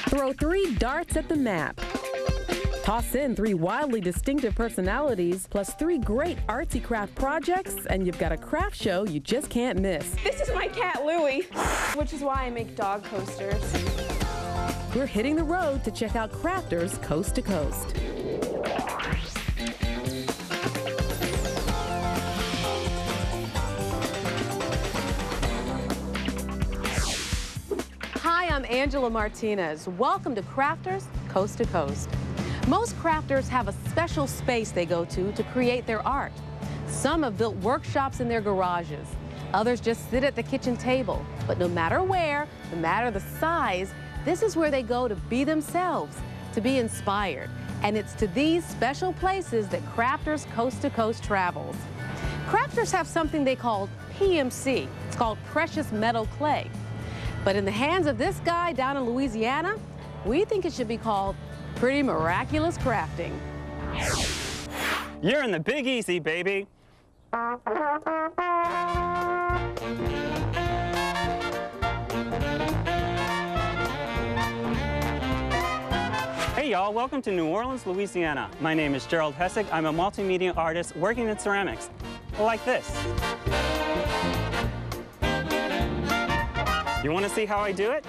Throw 3 darts at the map. Toss in 3 wildly distinctive personalities, plus 3 great artsy craft projects, and you've got a craft show you just can't miss. This is my cat, Louie, which is why I make dog coasters. We're hitting the road to check out Crafters Coast to Coast. Hi, I'm Angela Martinez. Welcome to Crafters Coast to Coast. Most crafters have a special space they go to create their art. Some have built workshops in their garages. Others just sit at the kitchen table. But no matter where, no matter the size, this is where they go to be themselves, to be inspired. And it's to these special places that Crafters Coast to Coast travels. Crafters have something they call PMC. It's called precious metal clay. But in the hands of this guy down in Louisiana, we think it should be called pretty miraculous crafting. You're in the Big Easy, baby. Hey y'all, welcome to New Orleans, Louisiana. My name is Gerald Hessig. I'm a multimedia artist working in ceramics, like this. You want to see how I do it?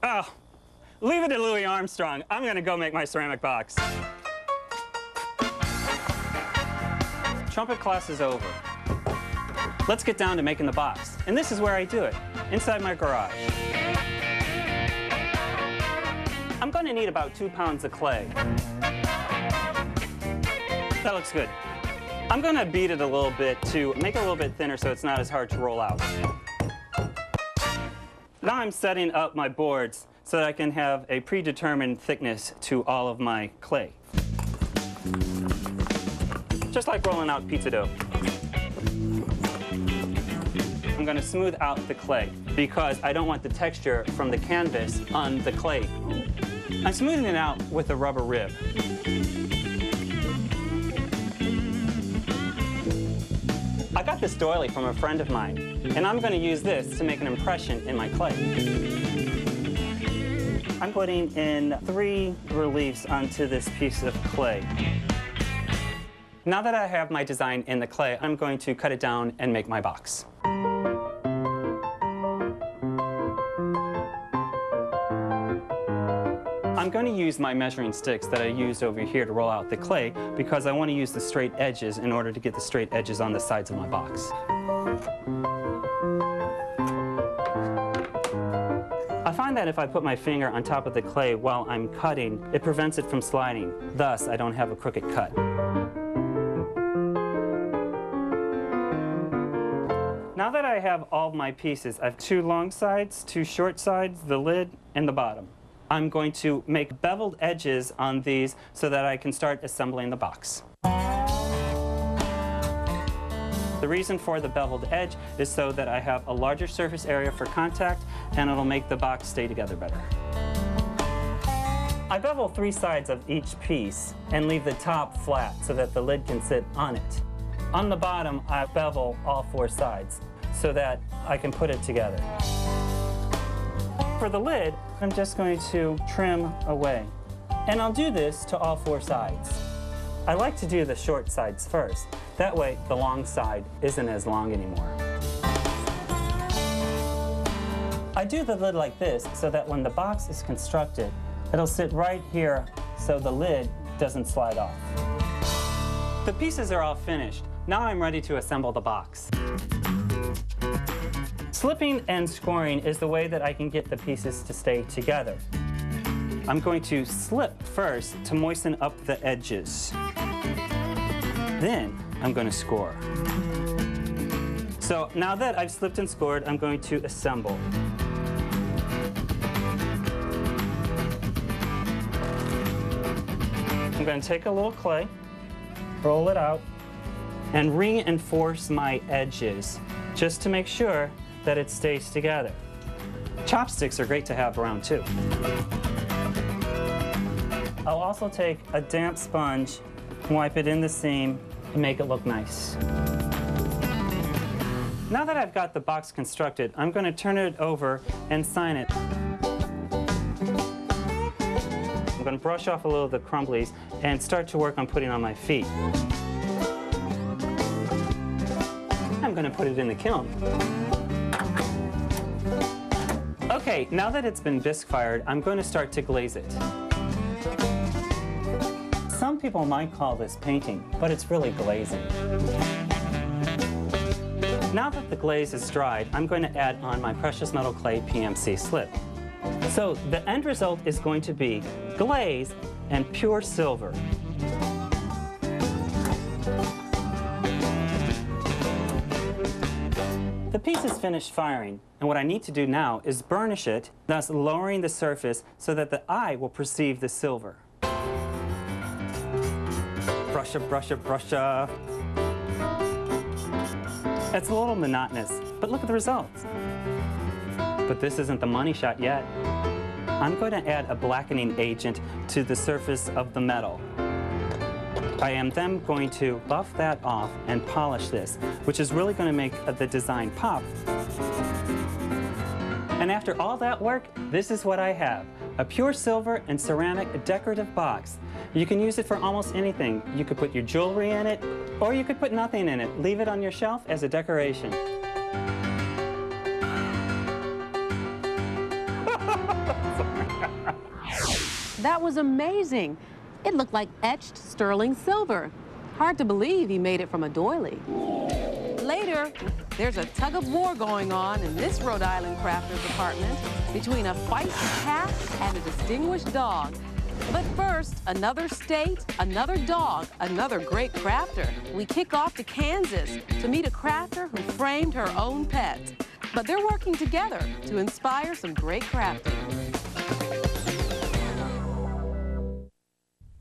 Oh, leave it to Louis Armstrong. I'm going to go make my ceramic box. Trumpet class is over. Let's get down to making the box. And this is where I do it, inside my garage. I'm going to need about 2 pounds of clay. That looks good. I'm going to beat it a little bit to make it a little bit thinner so it's not as hard to roll out. Now I'm setting up my boards so that I can have a predetermined thickness to all of my clay. Just like rolling out pizza dough. I'm going to smooth out the clay because I don't want the texture from the canvas on the clay. I'm smoothing it out with a rubber rib. I got this doily from a friend of mine, and I'm going to use this to make an impression in my clay. I'm putting in 3 reliefs onto this piece of clay. Now that I have my design in the clay, I'm going to cut it down and make my box. I'm going to use my measuring sticks that I used over here to roll out the clay because I want to use the straight edges in order to get the straight edges on the sides of my box. I find that if I put my finger on top of the clay while I'm cutting, it prevents it from sliding. Thus, I don't have a crooked cut. Now that I have all of my pieces, I have 2 long sides, 2 short sides, the lid, and the bottom. I'm going to make beveled edges on these so that I can start assembling the box. The reason for the beveled edge is so that I have a larger surface area for contact and it'll make the box stay together better. I bevel 3 sides of each piece and leave the top flat so that the lid can sit on it. On the bottom, I bevel all 4 sides so that I can put it together. For the lid, I'm just going to trim away. And I'll do this to all 4 sides. I like to do the short sides first. That way, the long side isn't as long anymore. I do the lid like this so that when the box is constructed, it'll sit right here so the lid doesn't slide off. The pieces are all finished. Now I'm ready to assemble the box. Slipping and scoring is the way that I can get the pieces to stay together. I'm going to slip first to moisten up the edges. Then I'm going to score. So now that I've slipped and scored, I'm going to assemble. I'm going to take a little clay, roll it out, and reinforce my edges just to make sure that it stays together. Chopsticks are great to have around too. I'll also take a damp sponge, wipe it in the seam, and make it look nice. Now that I've got the box constructed, I'm going to turn it over and sign it. I'm going to brush off a little of the crumblies and start to work on putting on my feet. I'm going to put it in the kiln. Okay, now that it's been bisque fired, I'm going to start to glaze it. Some people might call this painting, but it's really glazing. Now that the glaze is dried, I'm going to add on my precious metal clay PMC slip. So the end result is going to be glaze and pure silver. The piece is finished firing, and what I need to do now is burnish it, thus lowering the surface so that the eye will perceive the silver. Brush up, brush up, brush up. It's a little monotonous, but look at the results. But this isn't the money shot yet. I'm going to add a blackening agent to the surface of the metal. I am then going to buff that off and polish this, which is really going to make the design pop. And after all that work, this is what I have. A pure silver and ceramic decorative box. You can use it for almost anything. You could put your jewelry in it, or you could put nothing in it. Leave it on your shelf as a decoration. That was amazing. It looked like etched sterling silver. Hard to believe he made it from a doily. Later, there's a tug of war going on in this Rhode Island crafter's apartment between a feisty cat and a distinguished dog. But first, another state, another dog, another great crafter. We kick off to Kansas to meet a crafter who framed her own pet. But they're working together to inspire some great crafting.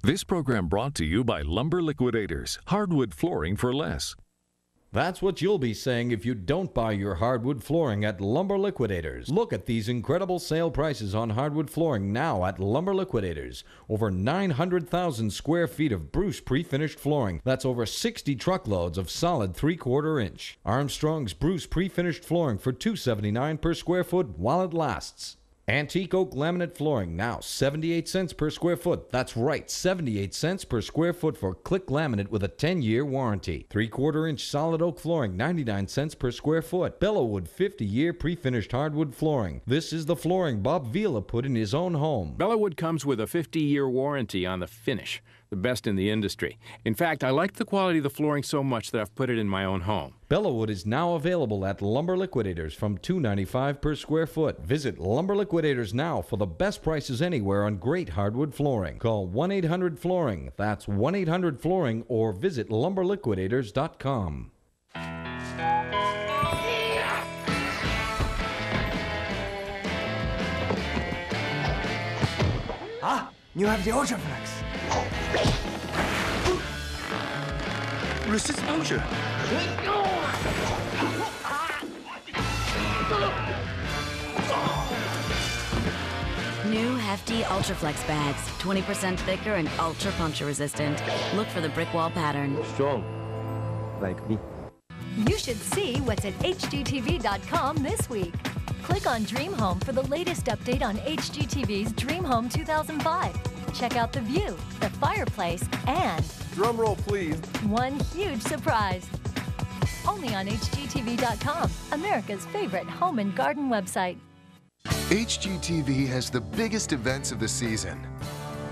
This program brought to you by Lumber Liquidators, hardwood flooring for less. That's what you'll be saying if you don't buy your hardwood flooring at Lumber Liquidators. Look at these incredible sale prices on hardwood flooring now at Lumber Liquidators. Over 900,000 square feet of Bruce pre-finished flooring. That's over 60 truckloads of solid 3/4 inch. Armstrong's Bruce pre-finished flooring for $2.79 per square foot while it lasts. Antique oak laminate flooring now 78 cents per square foot. That's right, 78 cents per square foot for click laminate with a 10-year warranty. 3/4 inch solid oak flooring 99 cents per square foot. Bellawood 50-year pre-finished hardwood flooring. This is the flooring Bob Vila put in his own home. Bellawood comes with a 50-year warranty on the finish, the best in the industry. In fact, I like the quality of the flooring so much that I've put it in my own home. Bellawood is now available at Lumber Liquidators from $2.95 per square foot. Visit Lumber Liquidators now for the best prices anywhere on great hardwood flooring. Call 1-800-FLOORING. That's 1-800-FLOORING or visit lumberliquidators.com. Ah, you have the Ultraflex. Resist puncture. New hefty Ultraflex bags, 20% thicker and ultra puncture resistant. Look for the brick wall pattern. Strong, like me. You should see what's at HGTV.com this week. Click on Dream Home for the latest update on HGTV's Dream Home 2005. Check out the view, the fireplace, and drum roll, please. One huge surprise. Only on HGTV.com, America's favorite home and garden website. HGTV has the biggest events of the season.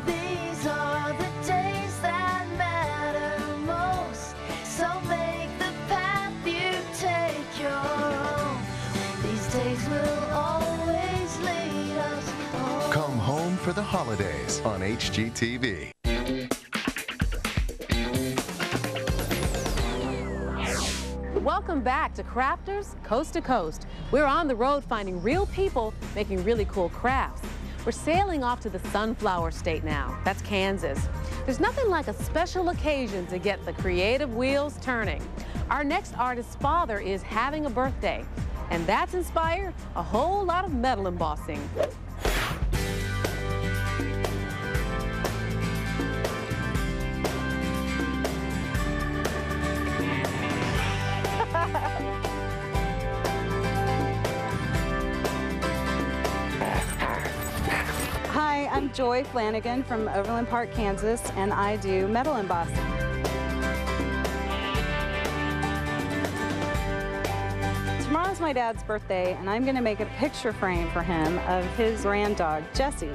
These are the days that matter most. So make the path you take your own. These days will always lead us home. Come home for the holidays on HGTV. Welcome back to Crafters Coast to Coast. We're on the road finding real people making really cool crafts. We're sailing off to the Sunflower State now. That's Kansas. There's nothing like a special occasion to get the creative wheels turning. Our next artist's father is having a birthday, and that's inspired a whole lot of metal embossing. I'm Joy Flanagan from Overland Park, Kansas, and I do metal embossing. Tomorrow's my dad's birthday, and I'm going to make a picture frame for him of his grand dog, Jessie.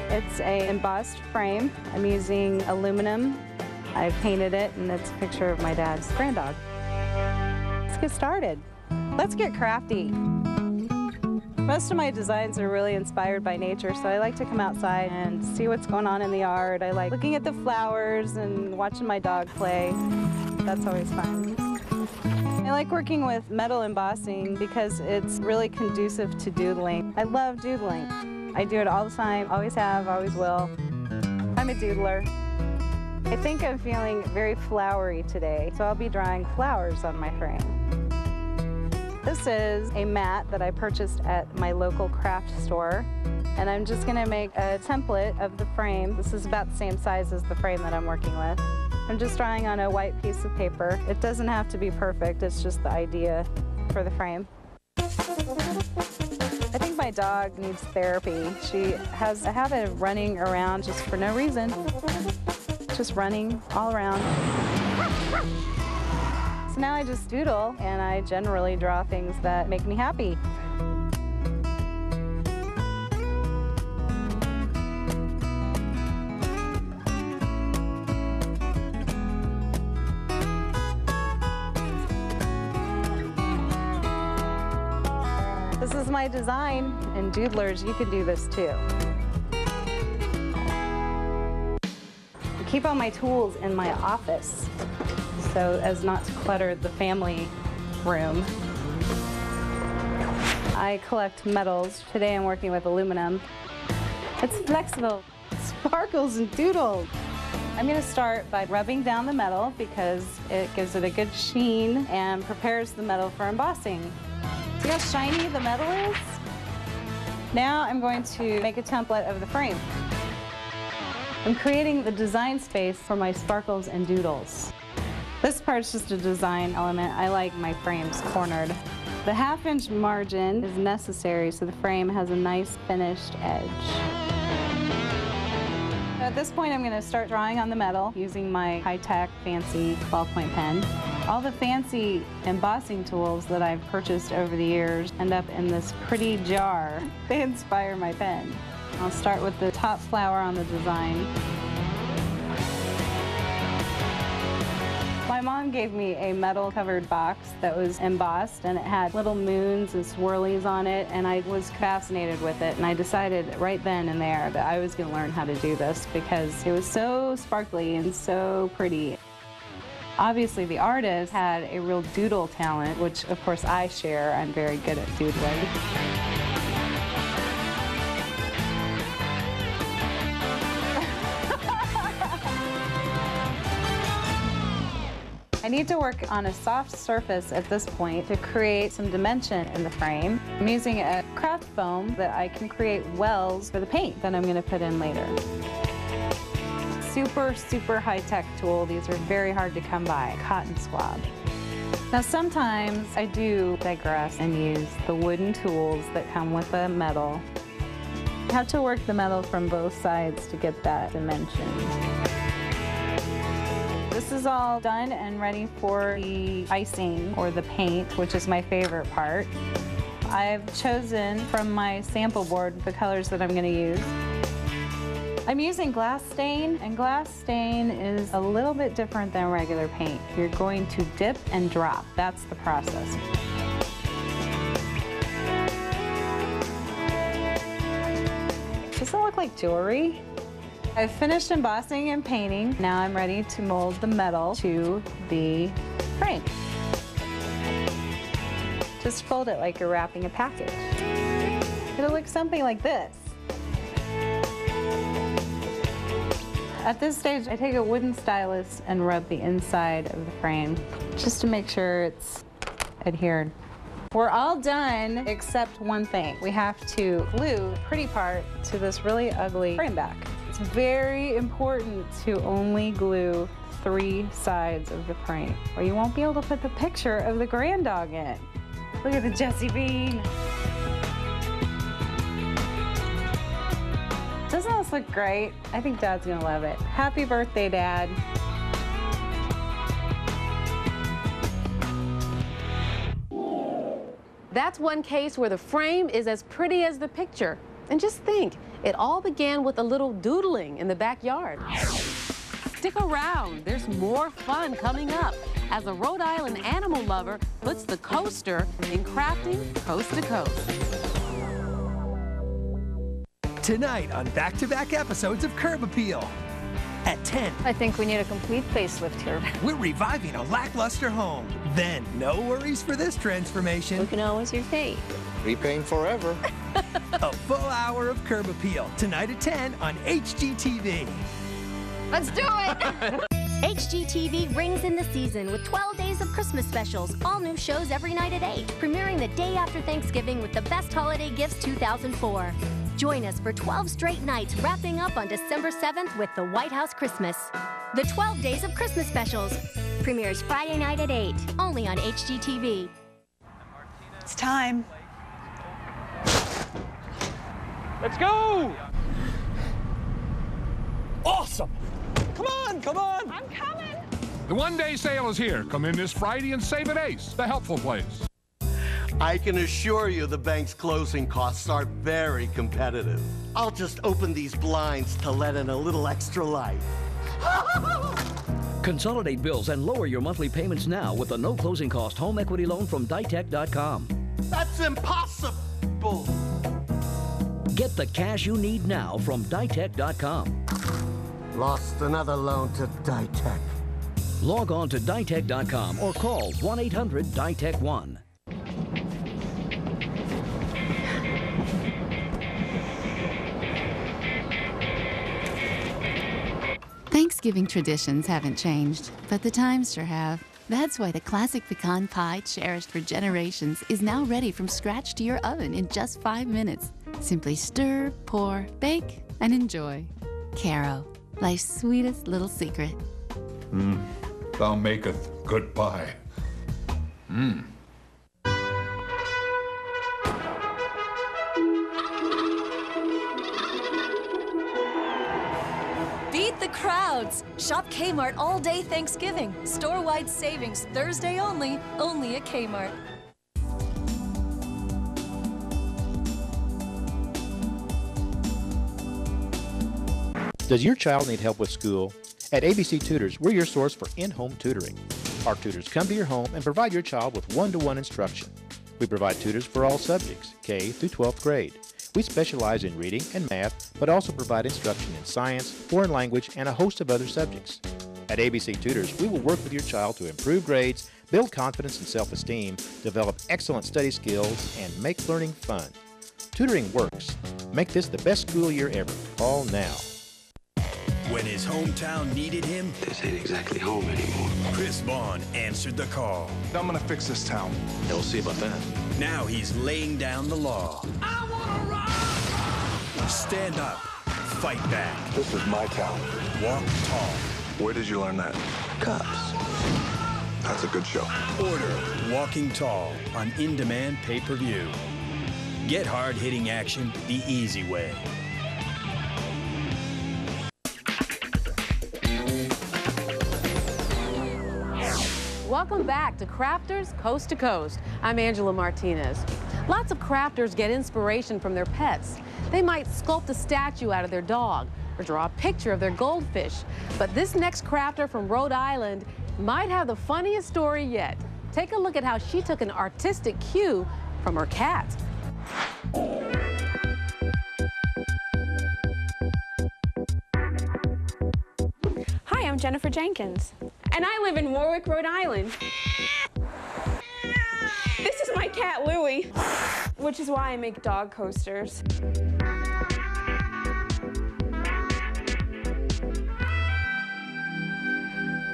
It's an embossed frame. I'm using aluminum. I painted it, and it's a picture of my dad's grand dog. Let's get started. Let's get crafty. Most of my designs are really inspired by nature, so I like to come outside and see what's going on in the yard. I like looking at the flowers and watching my dog play. That's always fun. I like working with metal embossing because it's really conducive to doodling. I love doodling. I do it all the time, always have, always will. I'm a doodler. I think I'm feeling very flowery today, so I'll be drawing flowers on my frame. This is a mat that I purchased at my local craft store, and I'm just going to make a template of the frame. This is about the same size as the frame that I'm working with. I'm just drawing on a white piece of paper. It doesn't have to be perfect, it's just the idea for the frame. I think my dog needs therapy. She has a habit of running around just for no reason. Just running all around. So now I just doodle, and I generally draw things that make me happy. This is my design, and doodlers, you can do this too. I keep all my tools in my office so as not to clutter the family room. I collect metals. Today I'm working with aluminum. It's flexible, sparkles and doodles. I'm going to start by rubbing down the metal because it gives it a good sheen and prepares the metal for embossing. See how shiny the metal is? Now I'm going to make a template of the frame. I'm creating the design space for my sparkles and doodles. This part's just a design element. I like my frames cornered. The 1/2-inch margin is necessary so the frame has a nice finished edge. At this point, I'm going to start drawing on the metal using my high-tech, fancy ballpoint pen. All the fancy embossing tools that I've purchased over the years end up in this pretty jar. They inspire my pen. I'll start with the top flower on the design. My mom gave me a metal-covered box that was embossed, and it had little moons and swirlies on it, and I was fascinated with it, and I decided right then and there that I was going to learn how to do this because it was so sparkly and so pretty. Obviously, the artist had a real doodle talent, which of course I share. I'm very good at doodling. I need to work on a soft surface at this point to create some dimension in the frame. I'm using a craft foam that I can create wells for the paint that I'm going to put in later. Super, super high-tech tool. These are very hard to come by. Cotton swab. Now sometimes I do digress and use the wooden tools that come with the metal. I have to work the metal from both sides to get that dimension. This is all done and ready for the icing or the paint, which is my favorite part. I've chosen from my sample board the colors that I'm going to use. I'm using glass stain, and glass stain is a little bit different than regular paint. You're going to dip and drop. That's the process. Does it look like jewelry? I've finished embossing and painting. Now I'm ready to mold the metal to the frame. Just fold it like you're wrapping a package. It'll look something like this. At this stage, I take a wooden stylus and rub the inside of the frame just to make sure it's adhered. We're all done except one thing. We have to glue the pretty part to this really ugly frame back. It's very important to only glue 3 sides of the frame, or you won't be able to put the picture of the grand dog in. Look at the Jessie Bean. Doesn't this look great? I think Dad's gonna love it. Happy birthday, Dad. That's one case where the frame is as pretty as the picture. And just think, it all began with a little doodling in the backyard. Stick around, there's more fun coming up as a Rhode Island animal lover puts the coaster in crafting coast to coast. Tonight on back-to-back episodes of Curb Appeal. At 10. I think we need a complete facelift here. We're reviving a lackluster home. Then, no worries for this transformation. We can always repaint. Repaint forever. A full hour of Curb Appeal, tonight at 10 on HGTV. Let's do it! HGTV rings in the season with 12 days of Christmas specials, all new shows every night at 8, premiering the day after Thanksgiving with the best holiday gifts 2004. Join us for 12 straight nights, wrapping up on December 7th with the White House Christmas. The 12 Days of Christmas Specials premieres Friday night at 8, only on HGTV. It's time. Let's go! Awesome! Come on, come on! I'm coming! The one-day sale is here. Come in this Friday and save at Ace, the helpful place. I can assure you the bank's closing costs are very competitive. I'll just open these blinds to let in a little extra light. Consolidate bills and lower your monthly payments now with a no closing cost home equity loan from Ditech.com. That's impossible! Get the cash you need now from Ditech.com. Lost another loan to Ditech. Log on to Ditech.com or call 1-800-DITECH-1. Thanksgiving traditions haven't changed, but the times sure have. That's why the classic pecan pie, cherished for generations, is now ready from scratch to your oven in just 5 minutes. Simply stir, pour, bake, and enjoy. Caro, life's sweetest little secret. Thou maketh good pie. Beat the crowds! Shop Kmart all day Thanksgiving. Store-wide savings Thursday only at Kmart. Does your child need help with school? At ABC Tutors, we're your source for in-home tutoring. Our tutors come to your home and provide your child with one-to-one instruction. We provide tutors for all subjects, K through 12th grade. We specialize in reading and math, but also provide instruction in science, foreign language, and a host of other subjects. At ABC Tutors, we will work with your child to improve grades, build confidence and self-esteem, develop excellent study skills, and make learning fun. Tutoring works. Make this the best school year ever. Call now. When his hometown needed him, this ain't exactly home anymore. Chris Vaughn answered the call. I'm gonna fix this town. They'll see about that. Now he's laying down the law. I wanna rock! Stand up. Fight back. This is my town. Walk tall. Where did you learn that? Cops. That's a good show. Order Walking Tall on in-demand pay-per-view. Get hard-hitting action the easy way. Welcome back to Crafters Coast to Coast. I'm Angela Martinez. Lots of crafters get inspiration from their pets. They might sculpt a statue out of their dog or draw a picture of their goldfish. But this next crafter from Rhode Island might have the funniest story yet. Take a look at how she took an artistic cue from her cat. Hi, I'm Jennifer Jenkins, and I live in Warwick, Rhode Island. This is my cat, Louie, which is why I make dog coasters.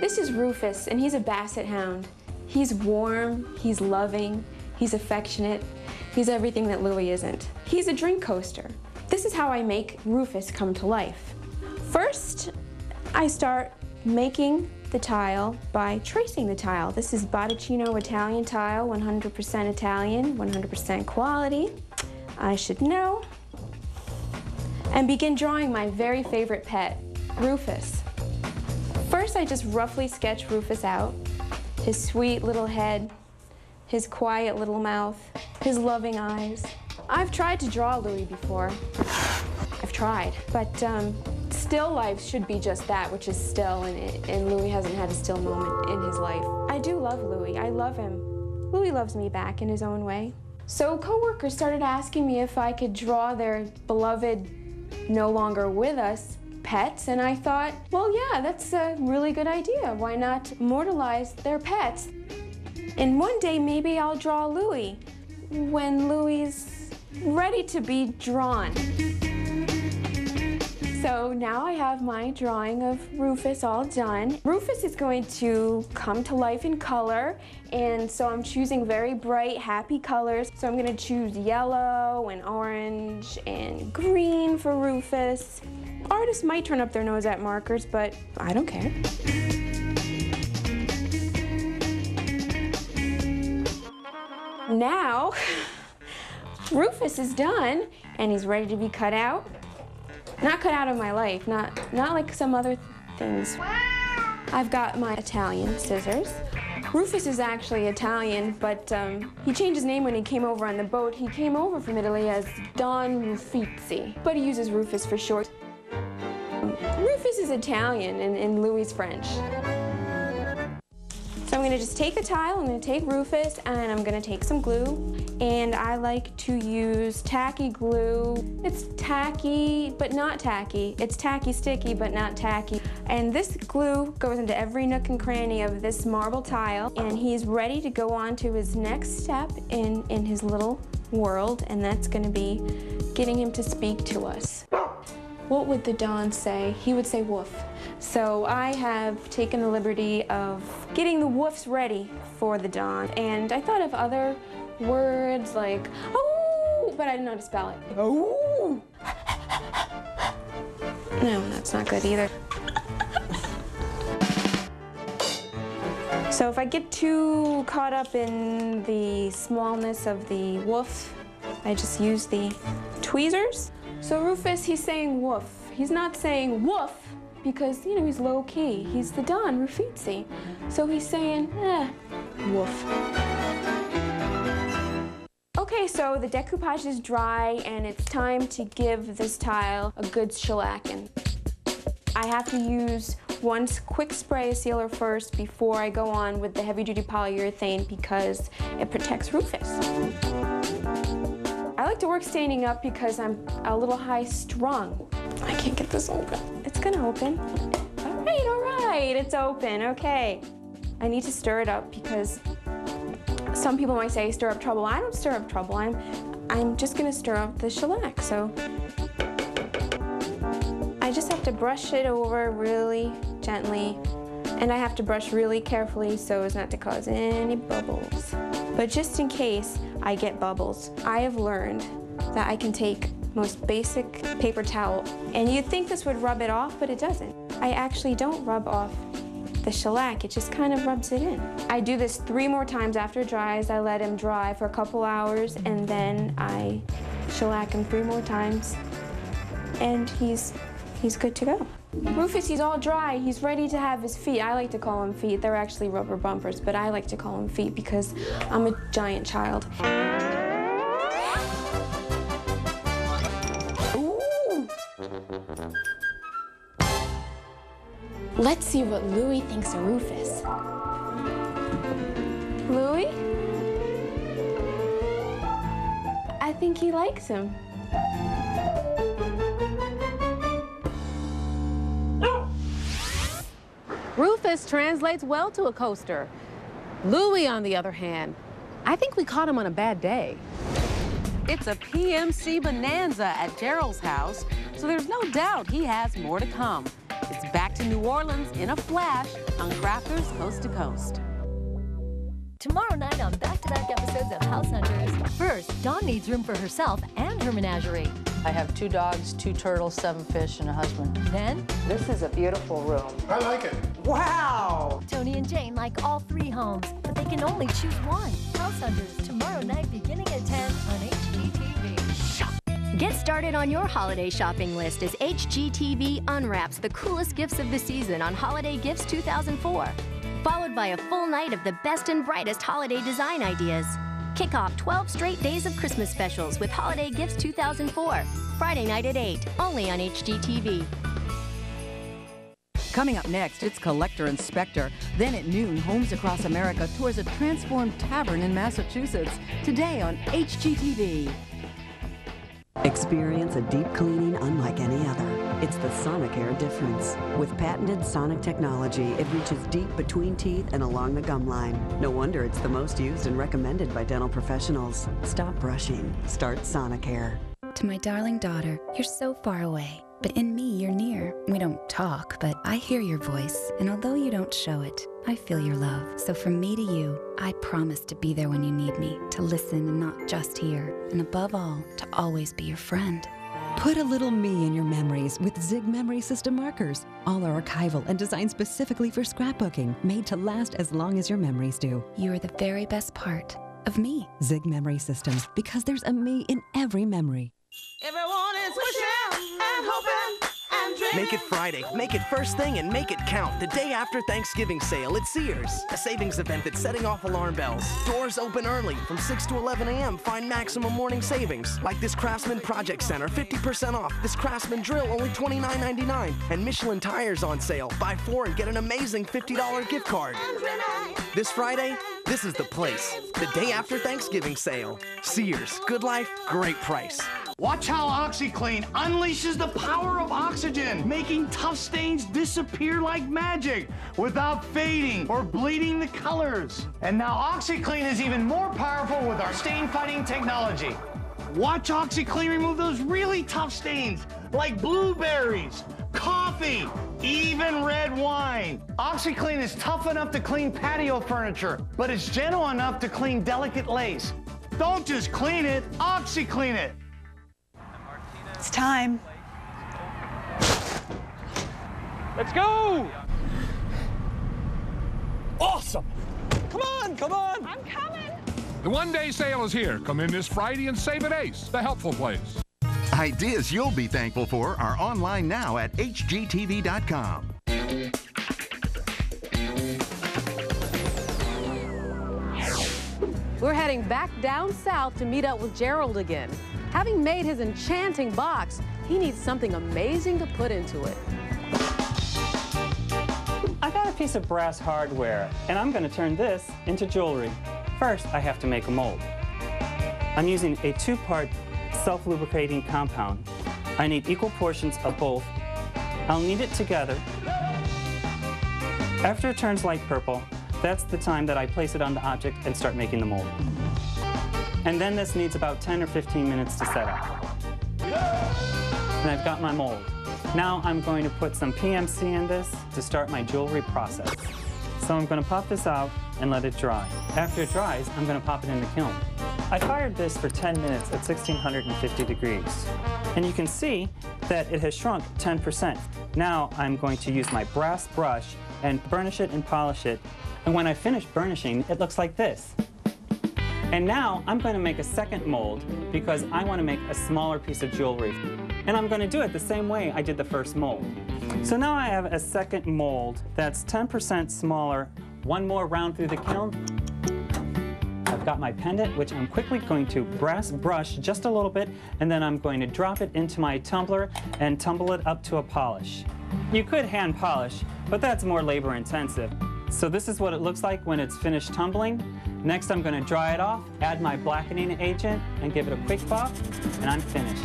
This is Rufus, and he's a basset hound. He's warm, he's loving, he's affectionate, he's everything that Louie isn't. He's a drink coaster. This is how I make Rufus come to life. First, I start making the tile by tracing the tile. This is Botticino Italian tile, 100% Italian, 100% quality. I should know. And begin drawing my very favorite pet, Rufus. First, I just roughly sketch Rufus out. His sweet little head, his quiet little mouth, his loving eyes. I've tried to draw Louis before. I've tried, but still life should be just that, which is still, and Louis hasn't had a still moment in his life. I do love Louis. I love him. Louis loves me back in his own way. So coworkers started asking me if I could draw their beloved, no longer with us, pets, and I thought, well, yeah, that's a really good idea. Why not immortalize their pets? And one day, maybe I'll draw Louis when Louis is ready to be drawn. So now I have my drawing of Rufus all done. Rufus is going to come to life in color, and so I'm choosing very bright, happy colors. So I'm gonna choose yellow and orange and green for Rufus. Artists might turn up their nose at markers, but I don't care. Now, Rufus is done, and he's ready to be cut out. Not cut out of my life, not like some other things. I've got my Italian scissors. Rufus is actually Italian, but he changed his name when he came over on the boat. He came over from Italy as Don Rufizzi, but he uses Rufus for short. Rufus is Italian and Louis French. So I'm gonna just take the tile, I'm gonna take Rufus, and I'm gonna take some glue. And I like to use tacky glue. It's tacky, but not tacky. It's tacky sticky, but not tacky. And this glue goes into every nook and cranny of this marble tile, and he's ready to go on to his next step in his little world, and that's gonna be getting him to speak to us. What would the Don say? He would say woof. So I have taken the liberty of getting the woofs ready for the Don, and I thought of other words like, oh, but I didn't know how to spell it. Oh. No, that's not good either. So if I get too caught up in the smallness of the woof, I just use the tweezers. So Rufus, he's saying woof. He's not saying woof because, you know, he's low key. He's the Don Rufizzi. So he's saying, woof. Okay, so the decoupage is dry and it's time to give this tile a good shellacking. I have to use one quick spray of sealer first before I go on with the heavy-duty polyurethane because it protects Rufus. I like to work standing up because I'm a little high-strung. I can't get this open. It's gonna open. All right, it's open, okay. I need to stir it up because some people might say stir up trouble. I don't stir up trouble. I'm just gonna stir up the shellac, so. I just have to brush it over really gently, and I have to brush really carefully so as not to cause any bubbles. But just in case I get bubbles, I have learned that I can take most basic paper towel, and you'd think this would rub it off, but it doesn't. I actually don't rub off the shellac, it just kind of rubs it in. I do this 3 more times after it dries. I let him dry for a couple hours, and then I shellac him 3 more times, and he's good to go. Rufus, he's all dry. He's ready to have his feet. I like to call them feet. They're actually rubber bumpers, but I like to call them feet because I'm a giant child. Ooh. Let's see what Louis thinks of Rufus. Louis? I think he likes him. Rufus translates well to a coaster. Louis, on the other hand, I think we caught him on a bad day. It's a PMC bonanza at Gerald's house, so there's no doubt he has more to come. It's back to New Orleans in a flash on Crafters Coast to Coast. Tomorrow night on back-to-back episodes of House Hunters. First, Dawn needs room for herself and her menagerie. I have 2 dogs, 2 turtles, 7 fish, and a husband. Then, this is a beautiful room. I like it. Wow! Tony and Jane like all 3 homes, but they can only choose one. House Hunters, tomorrow night beginning at 10 on HGTV. Get started on your holiday shopping list as HGTV unwraps the coolest gifts of the season on Holiday Gifts 2004, followed by a full night of the best and brightest holiday design ideas. Kick off 12 straight days of Christmas specials with Holiday Gifts 2004, Friday night at 8, only on HGTV. Coming up next, it's Collector Inspector. Then at noon, Homes Across America tours a transformed tavern in Massachusetts. Today on HGTV. Experience a deep cleaning unlike any other. It's the Sonicare difference. With patented sonic technology, it reaches deep between teeth and along the gum line. No wonder it's the most used and recommended by dental professionals. Stop brushing. Start Sonicare. To my darling daughter, you're so far away, but in me you're near. We don't talk, but I hear your voice, and although you don't show it, I feel your love. So from me to you, I promise to be there when you need me, to listen and not just hear, and above all, to always be your friend. Put a little me in your memories with Zig Memory System markers. All are archival and designed specifically for scrapbooking, made to last as long as your memories do. You are the very best part of me. Zig Memory Systems, because there's a me in every memory. Everyone is wishing and hoping and dreaming. Make it Friday, make it first thing, and make it count. The day after Thanksgiving sale at Sears. A savings event that's setting off alarm bells. Doors open early from 6 to 11 a.m. Find maximum morning savings. Like this Craftsman Project Center, 50% off. This Craftsman drill, only $29.99. And Michelin tires on sale. Buy 4 and get an amazing $50 gift card. This Friday, this is the place. The day after Thanksgiving sale. Sears. Good life, great price. Watch how OxiClean unleashes the power of oxygen, making tough stains disappear like magic without fading or bleeding the colors. And now OxiClean is even more powerful with our stain-fighting technology. Watch OxiClean remove those really tough stains like blueberries, coffee, even red wine. OxiClean is tough enough to clean patio furniture, but it's gentle enough to clean delicate lace. Don't just clean it, OxiClean it. It's time. Let's go! Awesome! Come on, come on! I'm coming! The one-day sale is here. Come in this Friday and save at Ace, the helpful place. Ideas you'll be thankful for are online now at hgtv.com. We're heading back down south to meet up with Gerald again. Having made his enchanting box, he needs something amazing to put into it. I got a piece of brass hardware, and I'm going to turn this into jewelry. First, I have to make a mold. I'm using a 2-part self-lubricating compound. I need equal portions of both. I'll knead it together. After it turns light purple, that's the time that I place it on the object and start making the mold. And then this needs about 10 or 15 minutes to set up. And I've got my mold. Now I'm going to put some PMC in this to start my jewelry process. So I'm going to pop this out and let it dry. After it dries, I'm going to pop it in the kiln. I fired this for 10 minutes at 1650 degrees. And you can see that it has shrunk 10%. Now I'm going to use my brass brush and burnish it and polish it. And when I finish burnishing, it looks like this. And now I'm going to make a second mold because I want to make a smaller piece of jewelry. And I'm going to do it the same way I did the first mold. So now I have a second mold that's 10% smaller, one more round through the kiln. I've got my pendant, which I'm quickly going to brass brush just a little bit, and then I'm going to drop it into my tumbler and tumble it up to a polish. You could hand polish, but that's more labor intensive. So this is what it looks like when it's finished tumbling. Next, I'm going to dry it off, add my blackening agent, and give it a quick pop, and I'm finished.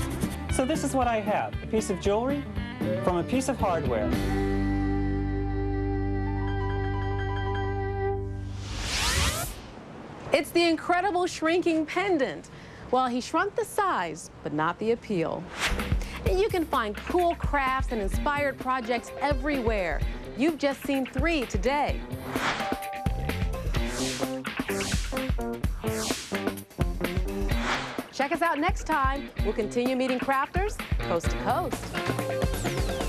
So this is what I have, a piece of jewelry from a piece of hardware. It's the incredible shrinking pendant. Well, he shrunk the size, but not the appeal. You can find cool crafts and inspired projects everywhere. You've just seen 3 today. Check Check us out next time. We'll continue meeting crafters coast to coast.